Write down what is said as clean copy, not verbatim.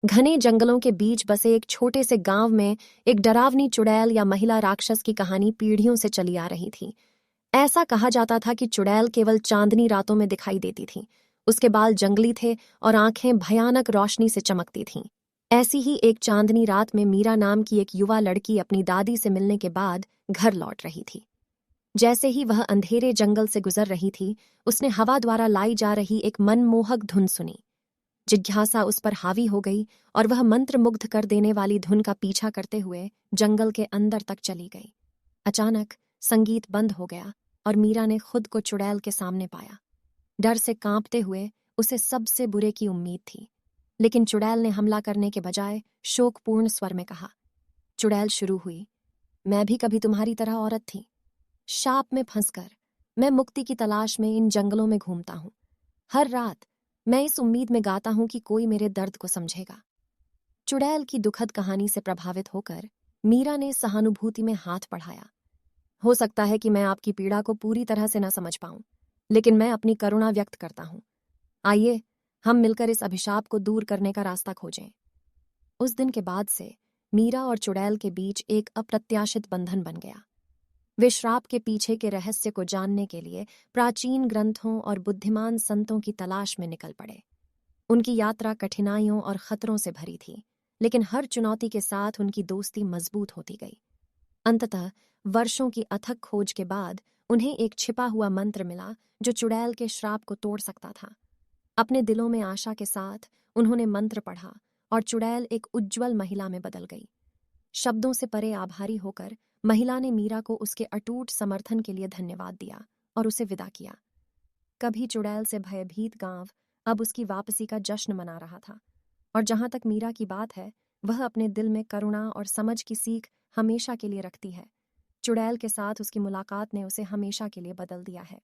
घने जंगलों के बीच बसे एक छोटे से गांव में एक डरावनी चुड़ैल या महिला राक्षस की कहानी पीढ़ियों से चली आ रही थी। ऐसा कहा जाता था कि चुड़ैल केवल चांदनी रातों में दिखाई देती थी। उसके बाल जंगली थे और आंखें भयानक रोशनी से चमकती थीं। ऐसी ही एक चांदनी रात में मीरा नाम की एक युवा लड़की अपनी दादी से मिलने के बाद घर लौट रही थी। जैसे ही वह अंधेरे जंगल से गुजर रही थी, उसने हवा द्वारा लाई जा रही एक मनमोहक धुन सुनी। जिज्ञासा उस पर हावी हो गई और वह मंत्रमुग्ध कर देने वाली धुन का पीछा करते हुए जंगल के अंदर तक चली गई। अचानक संगीत बंद हो गया और मीरा ने खुद को चुड़ैल के सामने पाया। डर से कांपते हुए उसे सबसे बुरे की उम्मीद थी, लेकिन चुड़ैल ने हमला करने के बजाय शोकपूर्ण स्वर में कहा। चुड़ैल शुरू हुई, मैं भी कभी तुम्हारी तरह औरत थी। शाप में फंसकर मैं मुक्ति की तलाश में इन जंगलों में घूमता हूं। हर रात मैं इस उम्मीद में गाता हूं कि कोई मेरे दर्द को समझेगा। चुड़ैल की दुखद कहानी से प्रभावित होकर मीरा ने सहानुभूति में हाथ बढ़ाया। हो सकता है कि मैं आपकी पीड़ा को पूरी तरह से न समझ पाऊं, लेकिन मैं अपनी करुणा व्यक्त करता हूं। आइए हम मिलकर इस अभिशाप को दूर करने का रास्ता खोजें। उस दिन के बाद से मीरा और चुड़ैल के बीच एक अप्रत्याशित बंधन बन गया। वे श्राप के पीछे के रहस्य को जानने के लिए प्राचीन ग्रंथों और बुद्धिमान संतों की तलाश में निकल पड़े। उनकी यात्रा कठिनाइयों और खतरों से भरी थी, लेकिन हर चुनौती के साथ उनकी दोस्ती मजबूत होती गई। अंततः वर्षों की अथक खोज के बाद उन्हें एक छिपा हुआ मंत्र मिला जो चुड़ैल के श्राप को तोड़ सकता था। अपने दिलों में आशा के साथ उन्होंने मंत्र पढ़ा और चुड़ैल एक उज्ज्वल महिला में बदल गई। शब्दों से परे आभारी होकर महिला ने मीरा को उसके अटूट समर्थन के लिए धन्यवाद दिया और उसे विदा किया। कभी चुड़ैल से भयभीत गांव अब उसकी वापसी का जश्न मना रहा था, और जहां तक मीरा की बात है, वह अपने दिल में करुणा और समझ की सीख हमेशा के लिए रखती है। चुड़ैल के साथ उसकी मुलाकात ने उसे हमेशा के लिए बदल दिया है।